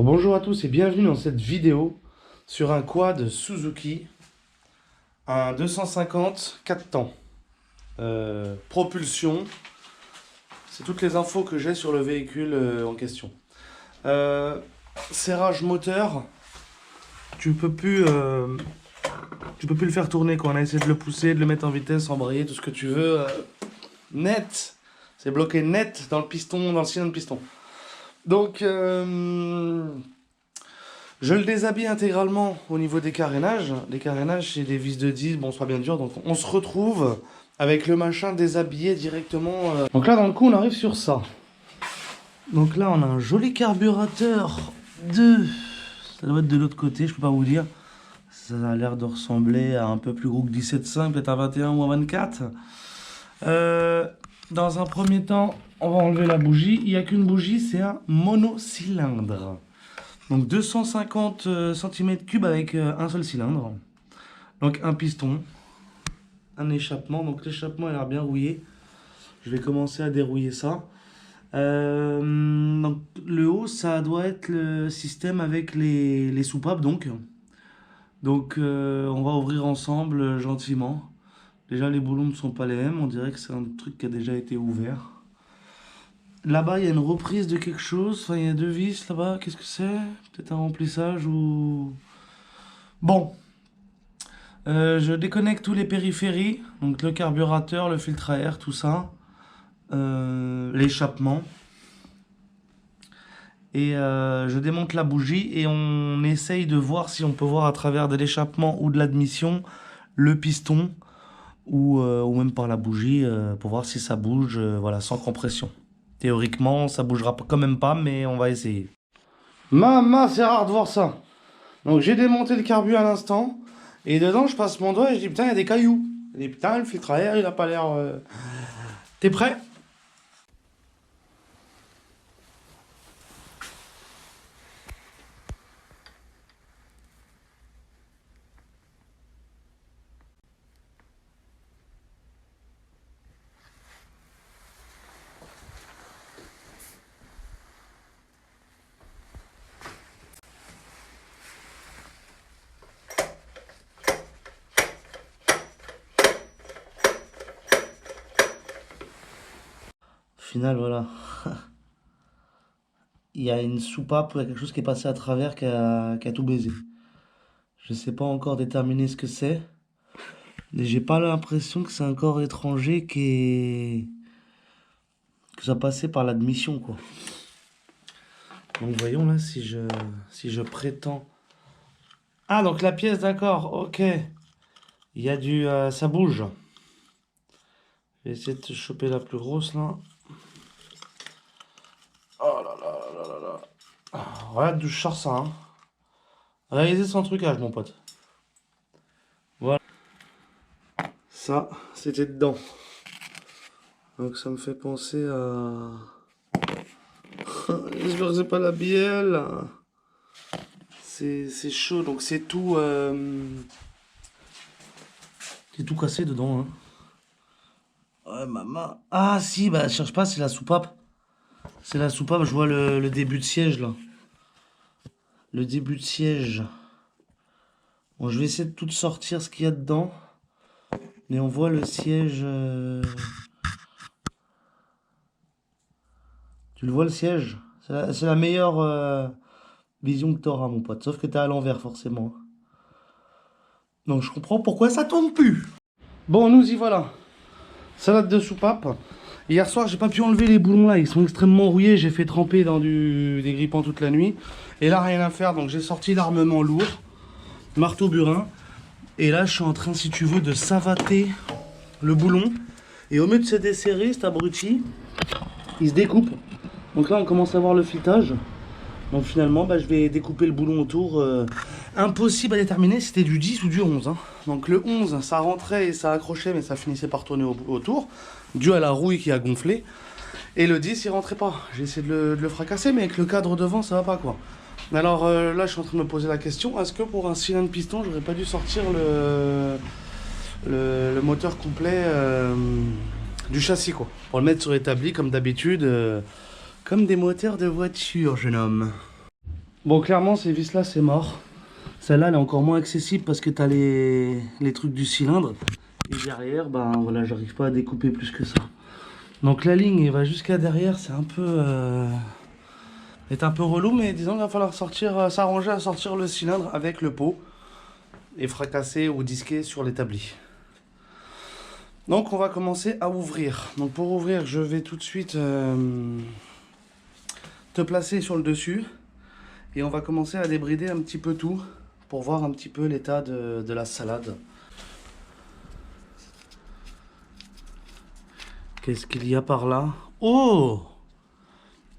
Alors bonjour à tous et bienvenue dans cette vidéo sur un quad Suzuki, un 250 4 temps, propulsion. C'est toutes les infos que j'ai sur le véhicule en question. Serrage moteur, tu peux plus le faire tourner quand on a essayé de le pousser, de le mettre en vitesse, embrayer, tout ce que tu veux. Net, c'est bloqué net dans le piston, dans le cylindre piston. Donc, je le déshabille intégralement au niveau des carénages. Les carénages, c'est des vis de 10, bon, soit bien dur. Donc, on se retrouve avec le machin déshabillé directement. Donc là, dans le coup, on arrive sur ça. Donc là, on a un joli carburateur de... Ça doit être de l'autre côté, je peux pas vous dire. Ça a l'air de ressembler à un peu plus gros que 17,5, peut-être à 21 ou à 24. Dans un premier temps, on va enlever la bougie. Il n'y a qu'une bougie, c'est un monocylindre. Donc 250 cm3 avec un seul cylindre. Donc un piston, un échappement. Donc l'échappement a l'air bien rouillé. Je vais commencer à dérouiller ça. Donc le haut, ça doit être le système avec les soupapes donc. Donc on va ouvrir ensemble gentiment. Déjà les boulons ne sont pas les mêmes, on dirait que c'est un truc qui a déjà été ouvert. Là-bas il y a une reprise de quelque chose, enfin il y a deux vis là-bas, qu'est-ce que c'est? Peut-être un remplissage ou... Bon, je déconnecte tous les périphéries, donc le carburateur, le filtre à air, tout ça. L'échappement. Et je démonte la bougie et on essaye de voir si on peut voir à travers de l'échappement ou de l'admission le piston. Ou même par la bougie pour voir si ça bouge voilà, sans compression. Théoriquement, ça bougera quand même pas, mais on va essayer. Maman, c'est rare de voir ça. Donc j'ai démonté le carbu à l'instant, et dedans je passe mon doigt et je dis putain, il y a des cailloux. Je dis putain, le filtre à air, il a pas l'air... T'es prêt ? Au final, voilà. Il y a une soupape, il y a quelque chose qui est passé à travers qui a tout baisé. Je sais pas encore déterminer ce que c'est. Mais j'ai pas l'impression que c'est un corps étranger que ça passait par l'admission, quoi. Donc voyons là si je prétends... Ah, donc la pièce, d'accord, ok. Il y a du... ça bouge. Je vais essayer de te choper la plus grosse là. Oh là là là là là. Regarde d'où je sors ça, hein. Réaliser son trucage, mon pote. Voilà. Ça, c'était dedans. Donc ça me fait penser à... J'espère que c'est pas la bielle. C'est chaud, donc c'est tout... C'est tout cassé dedans, hein. Ouais, maman. Ah si, bah je cherche pas, c'est la soupape. C'est la soupape, je vois le début de siège là. Le début de siège. Bon, je vais essayer de tout sortir ce qu'il y a dedans. Mais on voit le siège... Tu le vois le siège? C'est la meilleure vision que tu auras, mon pote. Sauf que tu es à l'envers, forcément. Donc je comprends pourquoi ça tourne plus. Bon, nous y voilà. Salade de soupape. Hier soir, j'ai pas pu enlever les boulons là. Ils sont extrêmement rouillés. J'ai fait tremper dans des grippants toute la nuit. Et là, rien à faire. Donc j'ai sorti l'armement lourd. Marteau burin. Et là, je suis en train, si tu veux, de savater le boulon. Et au mieux de se desserrer, cet abruti, il se découpe. Donc là, on commence à voir le filetage. Donc finalement, bah, je vais découper le boulon autour. Impossible à déterminer si c'était du 10 ou du 11. Hein. Donc le 11, ça rentrait et ça accrochait, mais ça finissait par tourner autour, dû à la rouille qui a gonflé. Et le 10, il rentrait pas. J'ai essayé de le fracasser, mais avec le cadre devant, ça va pas, quoi. Alors là, je suis en train de me poser la question, est-ce que pour un cylindre piston, j'aurais pas dû sortir le moteur complet du châssis, quoi, pour le mettre sur établi, comme d'habitude, comme des moteurs de voiture, jeune homme. Bon, clairement, ces vis-là, c'est mort. Celle-là, elle est encore moins accessible parce que tu as les trucs du cylindre. Et derrière, ben voilà, j'arrive pas à découper plus que ça. Donc la ligne, elle va jusqu'à derrière, c'est un peu... est un peu relou, mais disons qu'il va falloir sortir, s'arranger à sortir le cylindre avec le pot et fracasser ou disquer sur l'établi. Donc on va commencer à ouvrir. Donc pour ouvrir, je vais tout de suite te placer sur le dessus et on va commencer à débrider un petit peu tout pour voir un petit peu l'état de la salade. Qu'est-ce qu'il y a par là? Oh!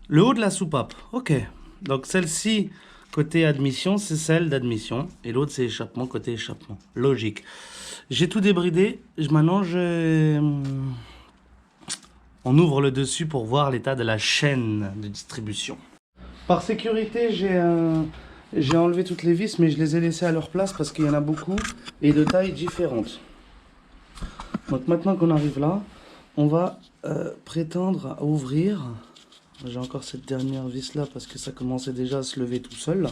Le haut de la soupape. Ok. Donc celle-ci, côté admission, c'est celle d'admission. Et l'autre, c'est échappement, côté échappement. Logique. J'ai tout débridé. Maintenant, on ouvre le dessus pour voir l'état de la chaîne de distribution. Par sécurité, j'ai enlevé toutes les vis, mais je les ai laissées à leur place parce qu'il y en a beaucoup et de tailles différentes. Donc maintenant qu'on arrive là, on va prétendre à ouvrir. J'ai encore cette dernière vis là parce que ça commençait déjà à se lever tout seul.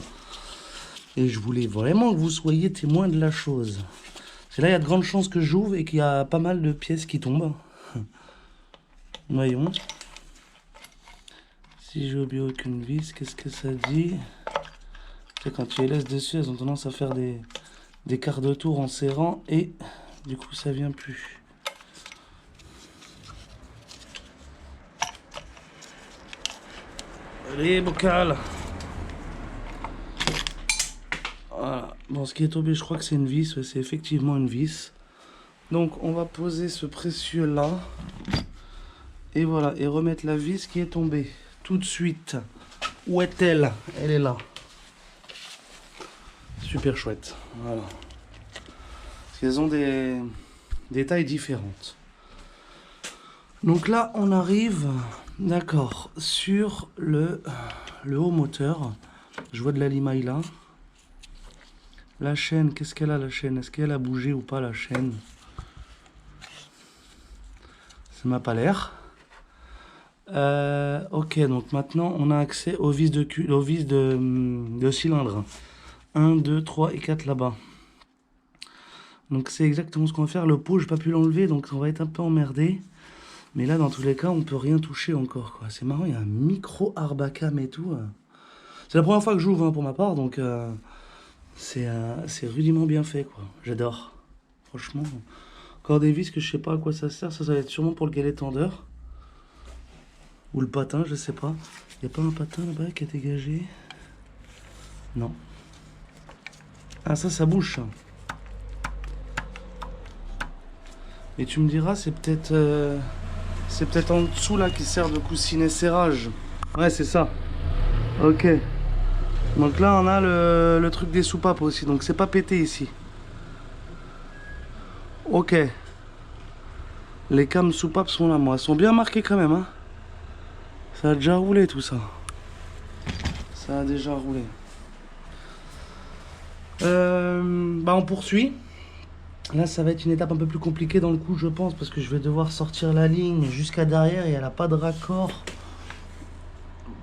Et je voulais vraiment que vous soyez témoin de la chose. Parce que là, il y a de grandes chances que j'ouvre et qu'il y a pas mal de pièces qui tombent. Voyons. Si j'ai oublié aucune vis, qu'est-ce que ça dit? Quand tu les laisses dessus, elles ont tendance à faire des quarts de tour en serrant et du coup ça vient plus. Allez, bocal. Voilà. Bon, ce qui est tombé, je crois que c'est une vis. Ouais, c'est effectivement une vis. Donc on va poser ce précieux là. Et voilà, et remettre la vis qui est tombée tout de suite. Où est-elle? Elle est là. Super chouette. Voilà. Parce qu'elles ont des tailles différentes. Donc là, on arrive, d'accord, sur le haut moteur. Je vois de la limaille là. La chaîne, qu'est-ce qu'elle a la chaîne? Est-ce qu'elle a bougé ou pas la chaîne? Ça m'a pas l'air. Ok, donc maintenant on a accès aux vis de cylindre. 1, 2, 3 et 4 là-bas. Donc c'est exactement ce qu'on va faire. Le pot, je n'ai pas pu l'enlever, donc on va être un peu emmerdé. Mais là, dans tous les cas, on peut rien toucher encore, quoi. C'est marrant, il y a un micro Arbacam et tout. C'est la première fois que j'ouvre pour ma part, donc c'est rudiment bien fait, quoi. J'adore. Franchement, encore des vis que je sais pas à quoi ça sert. Ça va être sûrement pour le galet tendeur. Ou le patin, je sais pas. Il n'y a pas un patin là-bas qui est dégagé? Non. Ah, ça bouge, ça. Et tu me diras, c'est peut-être en dessous là qui sert de coussinet serrage. Ouais, c'est ça. Ok. Donc là, on a le truc des soupapes aussi. Donc c'est pas pété ici. Ok. Les cames soupapes sont là, moi. Elles sont bien marquées quand même, hein. Ça a déjà roulé tout ça. Ça a déjà roulé. Bah on poursuit. Là ça va être une étape un peu plus compliquée dans le coup je pense parce que je vais devoir sortir la ligne jusqu'à derrière et elle n'a pas de raccord.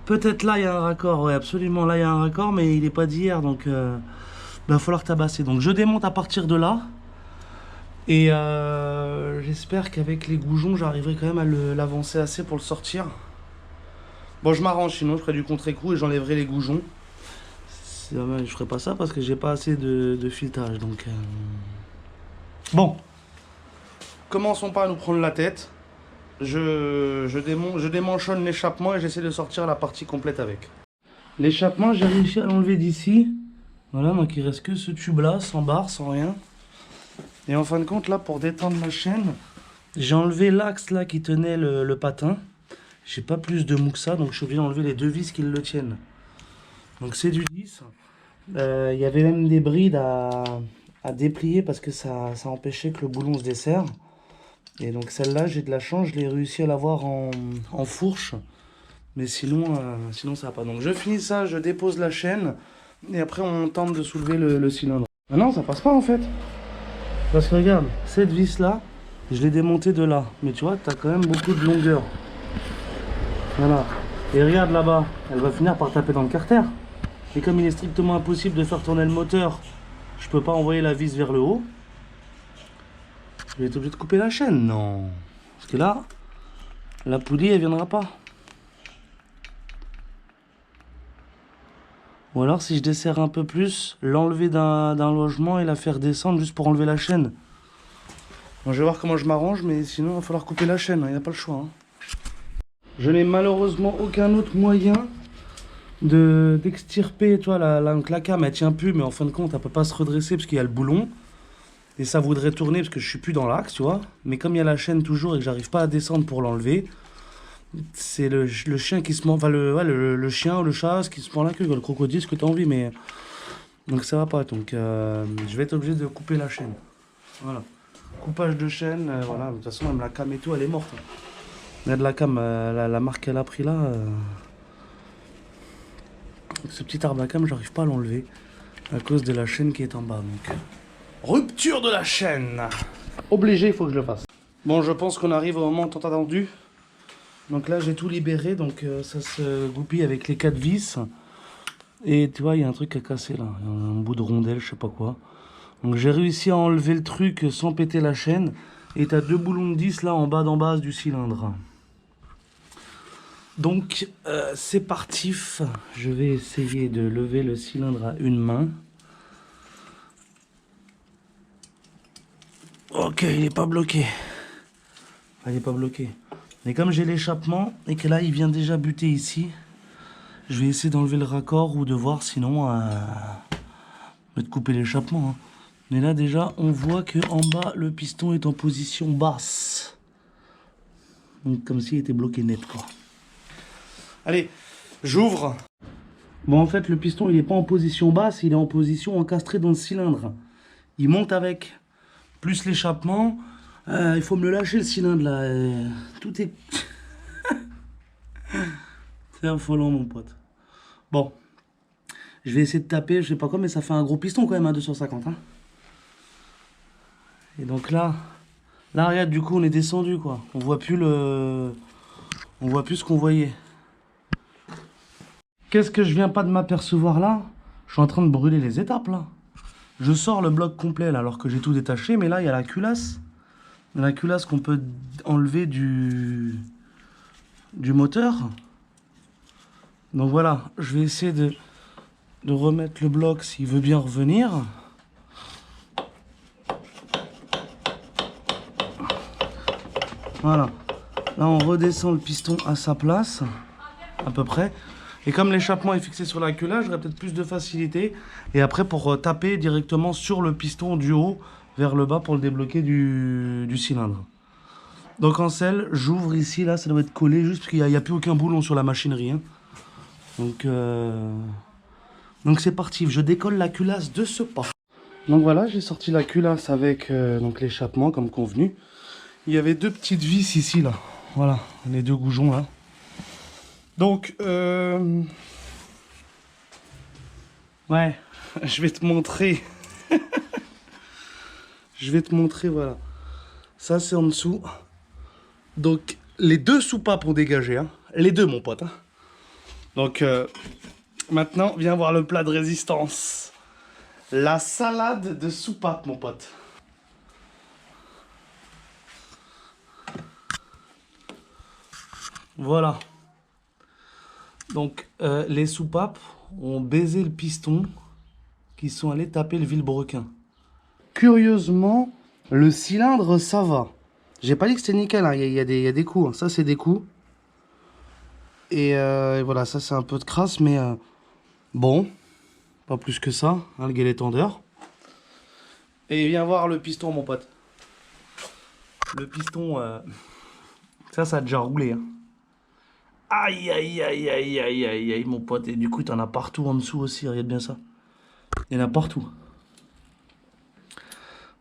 Peut-être là il y a un raccord, ouais absolument là il y a un raccord mais il n'est pas d'hier donc il va falloir tabasser. Donc je démonte à partir de là et j'espère qu'avec les goujons j'arriverai quand même à l'avancer assez pour le sortir. Bon je m'arrange sinon je ferai du contre-écrou et j'enlèverai les goujons. Je ferai pas ça parce que j'ai pas assez de filetage donc bon, commençons pas à nous prendre la tête. Je démanchonne l'échappement et j'essaie de sortir la partie complète avec. L'échappement, j'ai réussi à l'enlever d'ici. Voilà, donc il reste que ce tube là, sans barre, sans rien. Et en fin de compte, là, pour détendre ma chaîne, j'ai enlevé l'axe là qui tenait le patin. J'ai pas plus de mou que ça, donc je suis obligé d'enlever les deux vis qui le tiennent. Donc c'est du 10. Il y avait même des brides à déplier parce que ça empêchait que le boulon se desserre. Et donc celle-là, j'ai de la chance, je l'ai réussi à l'avoir en fourche. Mais sinon ça va pas. Donc je finis ça, je dépose la chaîne et après on tente de soulever le cylindre. Ah non, ça passe pas en fait. Parce que regarde, cette vis-là, je l'ai démontée de là. Mais tu vois, tu as quand même beaucoup de longueur. Voilà. Et regarde là-bas, elle va finir par taper dans le carter. Et comme il est strictement impossible de faire tourner le moteur, je peux pas envoyer la vis vers le haut. Je vais être obligé de couper la chaîne, non. Parce que là, la poulie, elle viendra pas. Ou alors, si je desserre un peu plus, l'enlever d'un logement et la faire descendre juste pour enlever la chaîne. Bon, je vais voir comment je m'arrange, mais sinon, il va falloir couper la chaîne, il n'y a pas le choix. Hein. Je n'ai malheureusement aucun autre moyen d'extirper, toi, la cam, elle tient plus, mais en fin de compte, elle peut pas se redresser parce qu'il y a le boulon. Et ça voudrait tourner parce que je suis plus dans l'axe, tu vois. Mais comme il y a la chaîne toujours et que j'arrive pas à descendre pour l'enlever, c'est le chien qui se mord, enfin le chien ou le chat qui se mord la queue, le crocodile, ce que tu as envie, mais donc ça va pas. Donc je vais être obligé de couper la chaîne. Voilà. Coupage de chaîne, voilà. De toute façon, même la cam et tout, elle est morte. Regarde la cam, la marque qu'elle a pris là. Ce petit arbre à cam, j'arrive pas à l'enlever à cause de la chaîne qui est en bas. Donc rupture de la chaîne. Obligé, il faut que je le fasse. Bon, je pense qu'on arrive au moment tant attendu. Donc là, j'ai tout libéré, donc ça se goupille avec les 4 vis. Et tu vois, il y a un truc à casser là, un bout de rondelle, je sais pas quoi. Donc j'ai réussi à enlever le truc sans péter la chaîne. Et tu as 2 boulons de 10 là en bas d'en base du cylindre. Donc c'est parti. Je vais essayer de lever le cylindre à une main. Ok, il n'est pas bloqué. Enfin, il n'est pas bloqué. Mais comme j'ai l'échappement et que là il vient déjà buter ici, je vais essayer d'enlever le raccord ou de voir sinon de couper l'échappement. Hein. Mais là déjà on voit que en bas le piston est en position basse. Donc comme s'il était bloqué net quoi. Allez, j'ouvre. Bon en fait le piston il n'est pas en position basse, il est en position encastrée dans le cylindre. Il monte avec. Plus l'échappement. Il faut me le lâcher le cylindre là. Tout est... C'est affolant mon pote. Bon. Je vais essayer de taper, je sais pas quoi, mais ça fait un gros piston quand même à 250. Hein. Et donc là, regarde, du coup on est descendu quoi. On voit plus le... On voit plus ce qu'on voyait. Qu'est-ce que je viens pas de m'apercevoir là? Je suis en train de brûler les étapes là. Je sors le bloc complet là, alors que j'ai tout détaché, mais là il y a la culasse. La culasse qu'on peut enlever du moteur. Donc voilà, je vais essayer de remettre le bloc s'il veut bien revenir. Voilà. Là, on redescend le piston à sa place, à peu près. Et comme l'échappement est fixé sur la culasse, j'aurai peut-être plus de facilité. Et après, pour taper directement sur le piston du haut vers le bas pour le débloquer du cylindre. Donc en selle, j'ouvre ici, là, ça doit être collé juste parce qu'il n'y a plus aucun boulon sur la machinerie. Hein. Donc c'est parti, je décolle la culasse de ce pas. Donc voilà, j'ai sorti la culasse avec l'échappement comme convenu. Il y avait 2 petites vis ici, là. Voilà, les 2 goujons là. Donc, ouais, je vais te montrer. Je vais te montrer, voilà. Ça, c'est en dessous. Donc, les 2 soupapes ont dégagé. Hein. Les 2, mon pote. Hein. Donc, maintenant, viens voir le plat de résistance. La salade de soupapes, mon pote. Voilà. Donc, les soupapes ont baisé le piston qui sont allés taper le vilebrequin. Curieusement, le cylindre, ça va. J'ai pas dit que c'était nickel, hein. Il y a des coups. Hein. Ça, c'est des coups. Et voilà, ça, c'est un peu de crasse, mais bon, pas plus que ça, hein, le galet tendeur. Et viens voir le piston, mon pote. Le piston, ça a déjà roulé. Hein. Aïe, aïe, aïe, aïe, aïe, aïe, aïe, mon pote. Et du coup, t'en as partout en dessous aussi, regarde bien ça. Il y en a partout.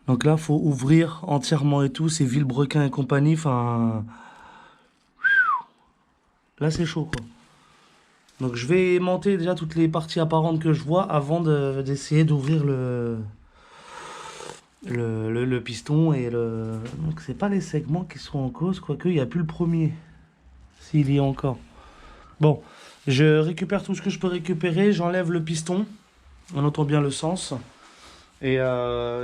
Donc là, faut ouvrir entièrement et tout, ces vilebrequins et compagnie, enfin... Là, c'est chaud, quoi. Donc je vais aimanter déjà toutes les parties apparentes que je vois avant d'essayer d'ouvrir le piston et le... Donc c'est pas les segments qui sont en cause, quoique il n'y a plus le premier. S'il y a encore. Bon, Je récupère tout ce que je peux récupérer, j'enlève le piston, on entend bien le sens. Et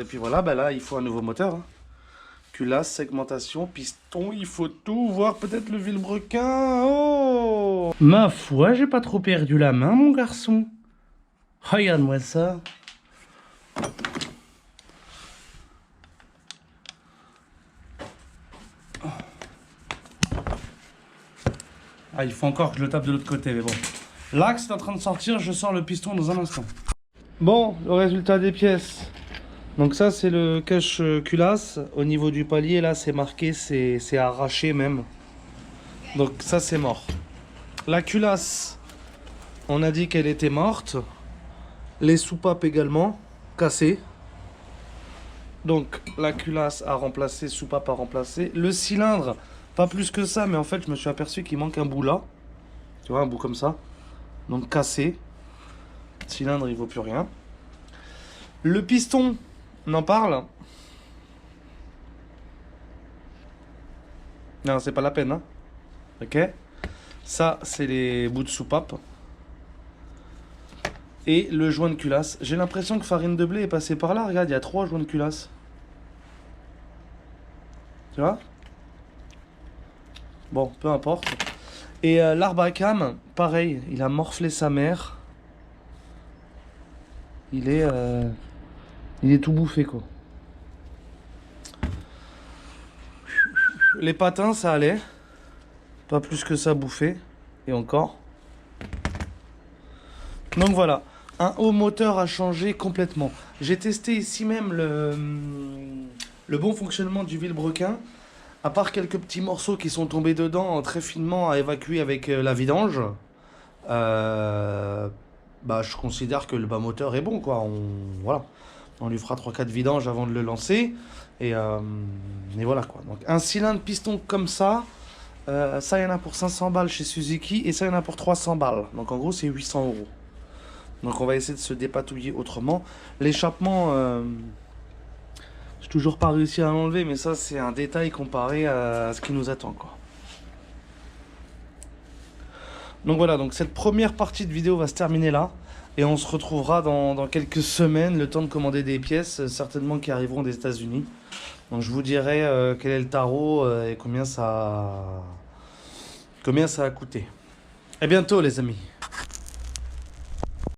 puis voilà, bah là il faut un nouveau moteur. Hein. Culasse, segmentation, piston, il faut tout voir, peut-être le vilebrequin. Oh! Ma foi, j'ai pas trop perdu la main, mon garçon. Regarde-moi ça. Ah, il faut encore que je le tape de l'autre côté, mais bon. L'axe est en train de sortir, je sors le piston dans un instant. Bon, le résultat des pièces. Donc ça, c'est le cache culasse. Au niveau du palier, là, c'est marqué, c'est arraché même. Donc ça, c'est mort. La culasse, on a dit qu'elle était morte. Les soupapes également, cassées. Donc la culasse à remplacer, soupape à remplacer. Le cylindre, pas plus que ça, mais en fait, je me suis aperçu qu'il manque un bout là. Tu vois, un bout comme ça. Donc cassé. Le cylindre, il vaut plus rien. Le piston, on en parle. Non, c'est pas la peine, hein. Ok. Ça, c'est les bouts de soupape. Et le joint de culasse. J'ai l'impression que Farine de Blé est passé par là. Regarde, il y a 3 joints de culasse. Tu vois? Bon, peu importe. Et l'arbre à cam, pareil, il a morflé sa mère. Il est tout bouffé, quoi. Les patins, ça allait. Pas plus que ça bouffé. Et encore. Donc voilà. Un haut moteur a changé complètement. J'ai testé ici même le bon fonctionnement du vilebrequin. À part quelques petits morceaux qui sont tombés dedans très finement à évacuer avec la vidange. Bah, je considère que le bas moteur est bon, quoi. Voilà. On lui fera 3-4 vidanges avant de le lancer. Et voilà, quoi. Donc un cylindre piston comme ça, ça il y en a pour 500 balles chez Suzuki et ça il y en a pour 300 balles. Donc en gros c'est 800 euros. Donc on va essayer de se dépatouiller autrement. L'échappement, j'ai toujours pas réussi à l'enlever, mais ça c'est un détail comparé à ce qui nous attend, quoi. Donc voilà, donc cette première partie de vidéo va se terminer là. Et on se retrouvera dans quelques semaines, le temps de commander des pièces, certainement qui arriveront des États-Unis. Donc je vous dirai quel est le tarot et combien ça a coûté. À bientôt les amis.